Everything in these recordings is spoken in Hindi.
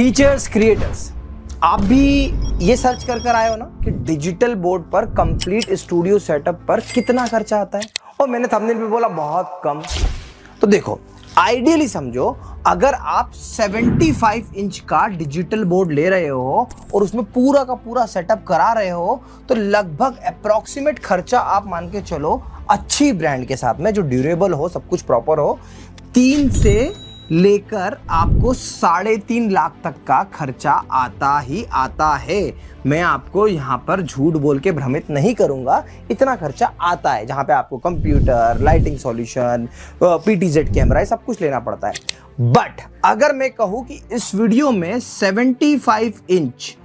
टीचर्स क्रिएटर्स, आप भी ये सर्च कर आए हो ना कि डिजिटल बोर्ड पर कंप्लीट स्टूडियो सेटअप पर कितना खर्चा आता है, और मैंने थंबनेल पे बोला बहुत कम। तो देखो, आइडियली समझो, अगर आप 75 इंच का डिजिटल बोर्ड ले रहे हो और उसमें पूरा का पूरा सेटअप करा रहे हो, तो लगभग अप्रॉक्सीमेट खर्चा आप मान के चलो, अच्छी ब्रांड के साथ में जो ड्यूरेबल हो, सब कुछ प्रॉपर हो, 3 से लेकर आपको 3.5 लाख तक का खर्चा आता ही आता है। मैं आपको यहाँ पर झूठ बोल के भ्रमित नहीं करूंगा, इतना खर्चा आता है, जहाँ पे आपको computer, lighting solution, PTZ camera, ये सब कुछ लेना पड़ता है। बट अगर मैं कहूँ कि इस वीडियो में 75 इंच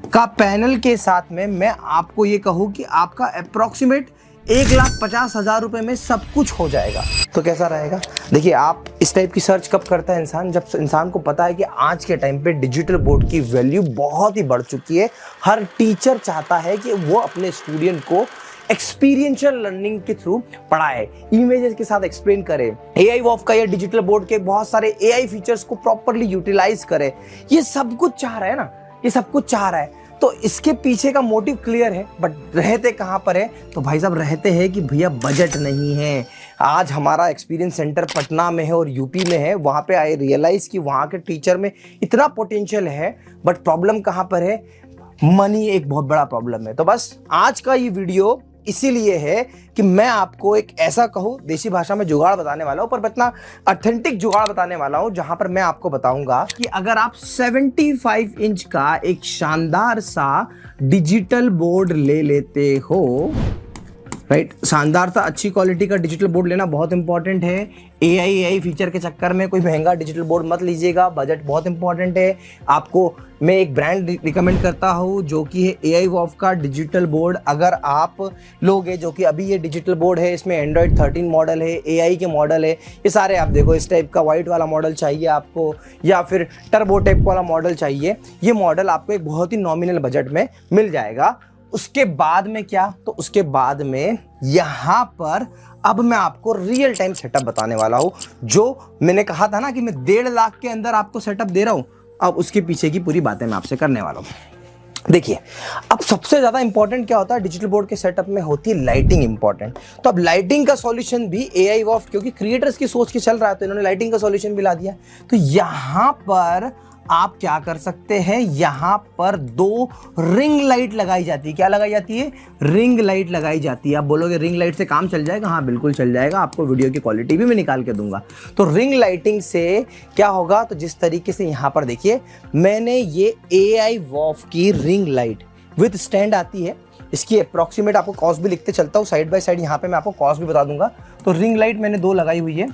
का पैनल के साथ में मैं आपको ये कहूँ कि आपका अप्रॉक्सीमेट 1,50,000 रुपए में सब कुछ हो जाएगा, तो कैसा रहेगा? देखिए, आप इस टाइप की सर्च कब करता है इंसान, जब इंसान को पता है कि आज के टाइम पे डिजिटल बोर्ड की वैल्यू बहुत ही बढ़ चुकी है। हर टीचर चाहता है कि वो अपने स्टूडेंट को एक्सपीरियंशियल लर्निंग के थ्रू पढ़ाए, इमेजेस के साथ एक्सप्लेन करे, AI वॉफ का या डिजिटल बोर्ड के बहुत सारे AI फीचर्स को प्रॉपरली यूटिलाइज करे। ये सब कुछ चाह रहा है ना, ये सब कुछ चाह रहा है। तो इसके पीछे का मोटिव क्लियर है, बट रहते कहाँ पर है? तो भाई साहब, रहते हैं कि भैया बजट नहीं है। आज हमारा एक्सपीरियंस सेंटर पटना में है और यूपी में है, वहाँ पे आई रियलाइज कि वहाँ के टीचर में इतना पोटेंशियल है, बट प्रॉब्लम कहाँ पर है? मनी एक बहुत बड़ा प्रॉब्लम है। तो बस आज का ये वीडियो इसीलिए है कि मैं आपको एक ऐसा कहूँ, देसी भाषा में जुगाड़ बताने वाला हूँ, पर इतना ऑथेंटिक जुगाड़ बताने वाला हूँ जहां पर मैं आपको बताऊंगा कि अगर आप 75 इंच का एक शानदार सा डिजिटल बोर्ड ले लेते हो, राइट, शानदार सा अच्छी क्वालिटी का डिजिटल बोर्ड लेना बहुत इंपॉर्टेंट है। AI फीचर के चक्कर में कोई महंगा डिजिटल बोर्ड मत लीजिएगा, बजट बहुत इंपॉर्टेंट है। आपको मैं एक ब्रांड रिकमेंड करता हूँ जो कि है AI वॉफ का डिजिटल बोर्ड। अगर आप लोगे, जो कि अभी ये डिजिटल बोर्ड है, इसमें Android 13 मॉडल है, AI के मॉडल है, ये सारे आप देखो, इस टाइप का वाइट वाला मॉडल चाहिए आपको या फिर टर्बो टाइप वाला मॉडल चाहिए, ये मॉडल आपको एक बहुत ही नॉमिनल बजट में मिल जाएगा। उसके बाद में क्या? तो उसके बाद में यहाँ पर अब मैं आपको रियल टाइम सेटअप बताने वाला हूँ। जो मैंने कहा था ना कि मैं 1.5 लाख के अंदर आपको सेटअप दे रहा हूँ, अब उसके पीछे की पूरी बातें मैं आपसे करने वाला हूँ। देखिए, अब सबसे ज़्यादा इंपॉर्टेंट क्या होता है डिजिटल बोर्ड के सेटअप में? होती है लाइटिंग इंपॉर्टेंट। तो अब लाइटिंग का सॉल्यूशन भी AI वॉफ, क्योंकि क्रिएटर्स की सोच के चल रहा है, तो इन्होंने लाइटिंग का सॉल्यूशन भी ला दिया। तो यहाँ पर आप क्या कर सकते हैं, यहाँ पर 2 रिंग लाइट लगाई जाती है। क्या लगाई जाती है? रिंग लाइट लगाई जाती है। आप बोलोगे रिंग लाइट से काम चल जाएगा? हाँ, बिल्कुल चल जाएगा। आपको वीडियो की क्वालिटी भी मैं निकाल के दूंगा। तो रिंग लाइटिंग से क्या होगा? तो जिस तरीके से यहाँ पर देखिए, मैंने ये AI वॉफ की रिंग लाइट विद स्टैंड आती है। इसकी अप्रॉक्सीमेट आपको कॉस्ट भी लिखते चलता हूँ, साइड बाय साइड यहाँ पे मैं आपको कॉस्ट भी बता दूंगा। तो रिंग लाइट मैंने 2 लगाई हुई है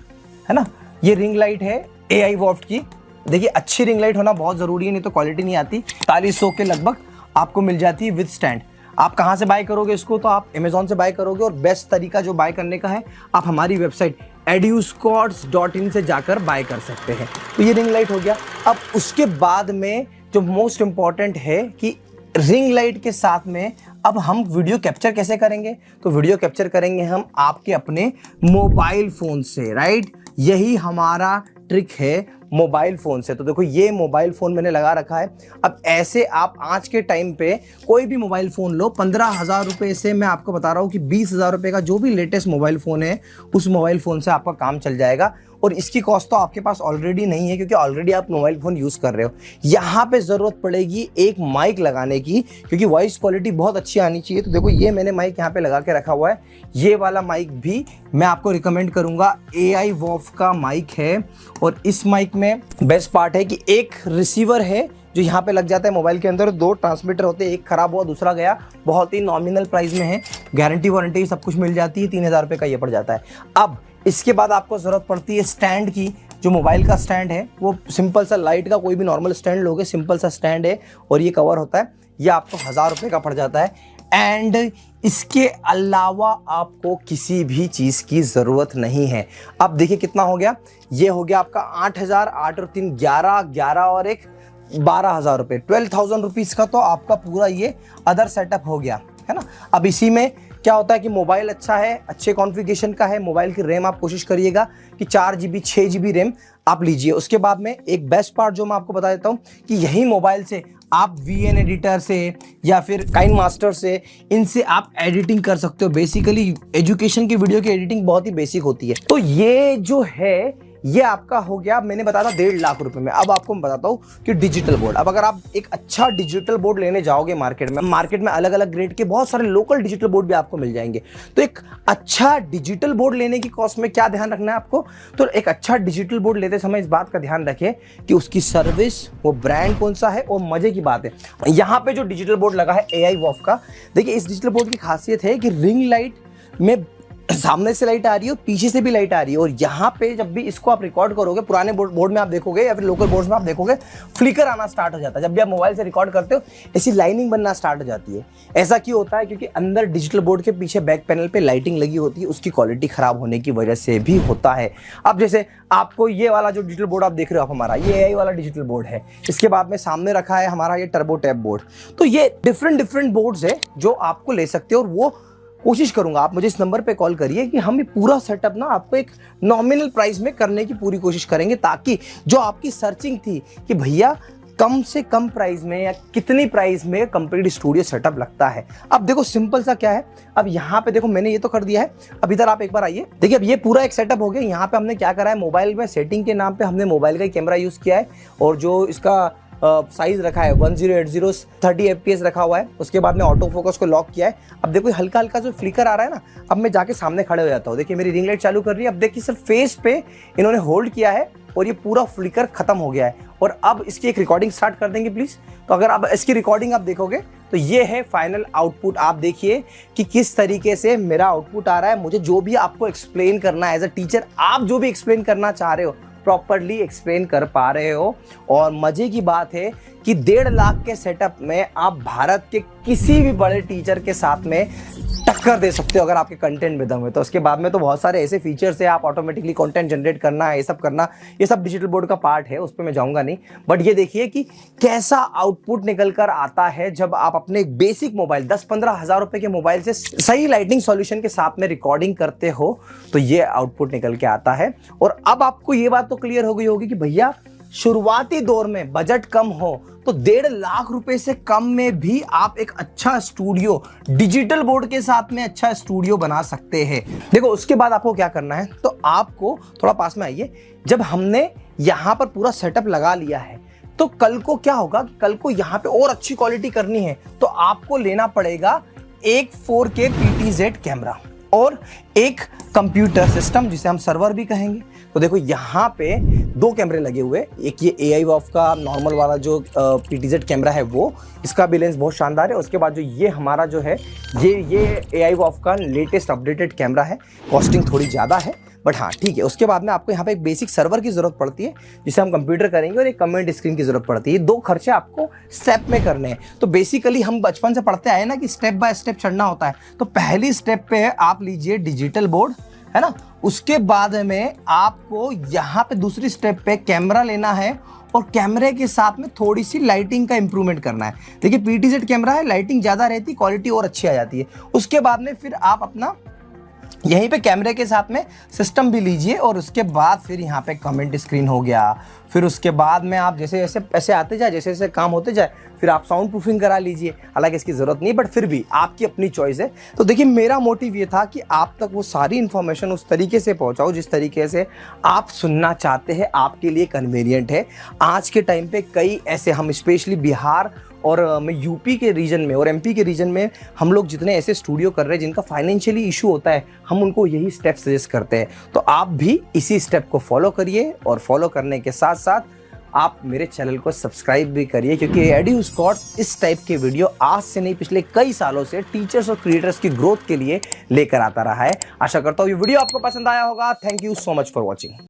ना। ये रिंग लाइट है AI वॉफ की। देखिए, अच्छी रिंग लाइट होना बहुत ज़रूरी है, नहीं तो क्वालिटी नहीं आती। 4500 के लगभग आपको मिल जाती है विद स्टैंड। आप कहाँ से बाय करोगे इसको? तो आप अमेजॉन से बाय करोगे, और बेस्ट तरीका जो बाय करने का है, आप हमारी वेबसाइट eduscorts.in से जाकर बाय कर सकते हैं। तो ये रिंग लाइट हो गया। अब उसके बाद में जो मोस्ट इंपॉर्टेंट है कि रिंग लाइट के साथ में अब हम वीडियो कैप्चर कैसे करेंगे? तो वीडियो कैप्चर करेंगे हम आपके अपने मोबाइल फ़ोन से, राइट। यही हमारा ट्रिक है मोबाइल फ़ोन से। तो देखो, ये मोबाइल फ़ोन मैंने लगा रखा है। अब ऐसे आप आज के टाइम पे कोई भी मोबाइल फ़ोन लो, 15,000 रुपये से मैं आपको बता रहा हूँ कि 20,000 रुपये का जो भी लेटेस्ट मोबाइल फ़ोन है, उस मोबाइल फ़ोन से आपका काम चल जाएगा। और इसकी कॉस्ट तो आपके पास ऑलरेडी नहीं है, क्योंकि ऑलरेडी आप मोबाइल फ़ोन यूज़ कर रहे हो। यहाँ पे ज़रूरत पड़ेगी एक माइक लगाने की, क्योंकि वॉइस क्वालिटी बहुत अच्छी आनी चाहिए। तो देखो, ये मैंने माइक यहाँ पे लगा के रखा हुआ है। ये वाला माइक भी मैं आपको रिकमेंड करूँगा, AI वॉफ का माइक है। और इस माइक में बेस्ट पार्ट है कि एक रिसीवर है जो यहाँ पे लग जाता है मोबाइल के अंदर, 2 ट्रांसमीटर होते हैं, एक खराब हुआ दूसरा गया। बहुत ही नॉमिनल प्राइस में है, गारंटी वारंटी सब कुछ मिल जाती है। 3,000 रुपये का ये पड़ जाता है। अब इसके बाद आपको ज़रूरत पड़ती है स्टैंड की। जो मोबाइल का स्टैंड है वो सिंपल सा लाइट का कोई भी नॉर्मल स्टैंड लोगे, सिंपल सा स्टैंड है और ये कवर होता है। ये आपको 1,000 रुपये का पड़ जाता है। एंड इसके अलावा आपको किसी भी चीज़ की ज़रूरत नहीं है। अब देखिए कितना हो गया। ये हो गया आपका 8,000, 8 और 3 11, 11 और 1 12,000 रुपये, 12,000 रुपीज़ का तो आपका पूरा ये अदर सेटअप हो गया, है ना। अब इसी में क्या होता है कि मोबाइल अच्छा है, अच्छे कॉन्फ़िगरेशन का है। मोबाइल की रैम आप कोशिश करिएगा कि 4 GB 6 GB रैम आप लीजिए। उसके बाद में एक बेस्ट पार्ट जो मैं आपको बता देता हूं कि यही मोबाइल से आप VN एडिटर से या फिर काइन मास्टर से, इनसे आप एडिटिंग कर सकते हो। बेसिकली एजुकेशन की वीडियो की एडिटिंग बहुत ही बेसिक होती है। तो ये जो है ये आपका हो गया, मैंने बताया था 1.5 लाख रुपए में। अब आपको मैं बताता हूँ कि डिजिटल बोर्ड, अब अगर आप एक अच्छा डिजिटल बोर्ड लेने जाओगे मार्केट में अलग अलग ग्रेड के बहुत सारे लोकल डिजिटल बोर्ड भी आपको मिल जाएंगे। तो एक अच्छा डिजिटल बोर्ड लेने की कॉस्ट में क्या ध्यान रखना है आपको, तो एक अच्छा डिजिटल बोर्ड लेते समय इस बात का ध्यान रखें कि उसकी सर्विस, वो ब्रांड कौन सा है। और मजे की बात है, यहाँ पे जो डिजिटल बोर्ड लगा है AIWOF का, देखिए इस डिजिटल बोर्ड की खासियत है कि रिंग लाइट में सामने से लाइट आ रही है और पीछे से भी लाइट आ रही है। और यहाँ पे जब भी इसको आप रिकॉर्ड करोगे, पुराने बोर्ड में आप देखोगे या फिर लोकल बोर्ड्स में आप देखोगे, फ्लिकर आना स्टार्ट हो जाता है। जब भी आप मोबाइल से रिकॉर्ड करते हो ऐसी लाइनिंग बनना स्टार्ट हो जाती है। ऐसा क्यों होता है, क्योंकि अंदर डिजिटल बोर्ड के पीछे बैक पैनल पे लाइटिंग लगी होती है, उसकी क्वालिटी खराब होने की वजह से भी होता है। अब जैसे आपको ये वाला जो डिजिटल बोर्ड आप देख रहे हो, आप हमारा ये AI वाला डिजिटल बोर्ड है। इसके बाद में सामने रखा है हमारा ये टर्बो टैब बोर्ड। तो ये डिफरेंट बोर्ड्स है जो आपको ले सकते हो। और वो कोशिश करूंगा, आप मुझे इस नंबर पे कॉल करिए कि हम ये पूरा सेटअप ना आपको एक नॉमिनल प्राइस में करने की पूरी कोशिश करेंगे, ताकि जो आपकी सर्चिंग थी कि भैया कम से कम प्राइस में या कितनी प्राइस में कंप्लीट स्टूडियो सेटअप लगता है। अब देखो सिंपल सा क्या है, अब यहाँ पे देखो मैंने ये तो कर दिया है। अब इधर आप एक बार आइए, देखिए अब ये पूरा एक सेटअप हो गया। यहाँ पे हमने क्या करा है, मोबाइल में सेटिंग के नाम पे हमने मोबाइल का कैमरा यूज किया है और जो इसका साइज रखा है 1080 30 FPS रखा हुआ है। उसके बाद में ऑटो फोकस को लॉक किया है। अब देखो हल्का हल्का जो फ्लिकर आ रहा है ना, अब मैं जाके सामने खड़े हो जाता हूँ। देखिए मेरी रिंग लाइट चालू कर रही है। अब देखिए सिर्फ फेस पे इन्होंने होल्ड किया है और ये पूरा फ्लिकर खत्म हो गया है। और अब इसकी एक रिकॉर्डिंग स्टार्ट कर देंगे प्लीज। तो अगर आप इसकी रिकॉर्डिंग आप देखोगे तो ये है फाइनल आउटपुट। आप देखिए कि किस तरीके से मेरा आउटपुट आ रहा है। मुझे जो भी आपको एक्सप्लेन करना है एज अ टीचर, आप जो भी एक्सप्लेन करना चाह रहे हो प्रॉपर्ली एक्सप्लेन कर पा रहे हो। और मजे की बात है कि 1.5 लाख के सेटअप में आप भारत के किसी भी बड़े टीचर के साथ में टक्कर दे सकते हो अगर आपके कंटेंट में दम है। तो उसके बाद में तो बहुत सारे ऐसे फीचर्स है, आप ऑटोमेटिकली कंटेंट जनरेट करना है, ये सब करना, ये सब डिजिटल बोर्ड का पार्ट है, उस पर मैं जाऊंगा नहीं। बट ये देखिए कि कैसा आउटपुट निकल कर आता है जब आप अपने बेसिक मोबाइल 10-15 हज़ार रुपए के मोबाइल से सही लाइटिंग सॉल्यूशन के साथ में रिकॉर्डिंग करते हो तो ये आउटपुट निकल के आता है। और अब आपको ये बात तो क्लियर हो गई होगी कि भैया शुरुआती दौर में बजट कम हो तो 1.5 लाख रुपए से कम में भी आप एक अच्छा स्टूडियो डिजिटल बोर्ड के साथ में अच्छा स्टूडियो बना सकते हैं। देखो उसके बाद आपको क्या करना है, तो आपको थोड़ा पास में आइए। जब हमने यहां पर पूरा सेटअप लगा लिया है तो कल को क्या होगा, कल को यहां पे और अच्छी क्वालिटी करनी है तो आपको लेना पड़ेगा एक 4K PTZ कैमरा और एक कंप्यूटर सिस्टम जिसे हम सर्वर भी कहेंगे। तो देखो यहाँ पे 2 कैमरे लगे हुए, एक ये AIWOF का नॉर्मल वाला जो PTZ कैमरा है वो, इसका भी लेंस बहुत शानदार है। उसके बाद जो ये हमारा जो है ये AIWOF का लेटेस्ट अपडेटेड कैमरा है। कॉस्टिंग थोड़ी ज़्यादा है बट हाँ ठीक है। उसके बाद में आपको यहाँ पे एक बेसिक सर्वर की जरूरत पड़ती है जिसे हम कंप्यूटर करेंगे और एक कमेंट स्क्रीन की जरूरत पड़ती है। 2 खर्चे आपको स्टेप में करने हैं। तो बेसिकली हम बचपन से पढ़ते आए ना कि स्टेप बाय स्टेप चढ़ना होता है। तो पहली स्टेप पे आप लीजिए डिजिटल बोर्ड, है ना। उसके बाद में आपको यहाँ पे दूसरी स्टेप पे कैमरा लेना है और कैमरे के साथ में थोड़ी सी लाइटिंग का इंप्रूवमेंट करना है। देखिए PTZ कैमरा है, लाइटिंग ज़्यादा रहती, क्वालिटी और अच्छी आ जाती है। उसके बाद में फिर आप अपना यहीं पे कैमरे के साथ में सिस्टम भी लीजिए और उसके बाद फिर यहाँ पे कमेंट स्क्रीन हो गया। फिर उसके बाद में आप जैसे जैसे पैसे आते जाए, जैसे जैसे काम होते जाए, फिर आप साउंड प्रूफिंग करा लीजिए। हालांकि इसकी ज़रूरत नहीं बट फिर भी आपकी अपनी चॉइस है। तो देखिए मेरा मोटिव ये था कि आप तक वो सारी इन्फॉर्मेशन उस तरीके से पहुँचाओ जिस तरीके से आप सुनना चाहते हैं, आपके लिए कन्वीनियंट है। आज के टाइम पे कई ऐसे, हम स्पेशली बिहार और मैं यूपी के रीजन में और एमपी के रीजन में हम लोग जितने ऐसे स्टूडियो कर रहे हैं जिनका फाइनेंशियली इशू होता है, हम उनको यही स्टेप सजेस्ट करते हैं। तो आप भी इसी स्टेप को फॉलो करिए और फॉलो करने के साथ साथ आप मेरे चैनल को सब्सक्राइब भी करिए, क्योंकि EduSquad इस टाइप के वीडियो आज से नहीं पिछले कई सालों से टीचर्स और क्रिएटर्स की ग्रोथ के लिए लेकर आता रहा है। आशा करता हूँ ये वीडियो आपको पसंद आया होगा। Thank you so much for watching.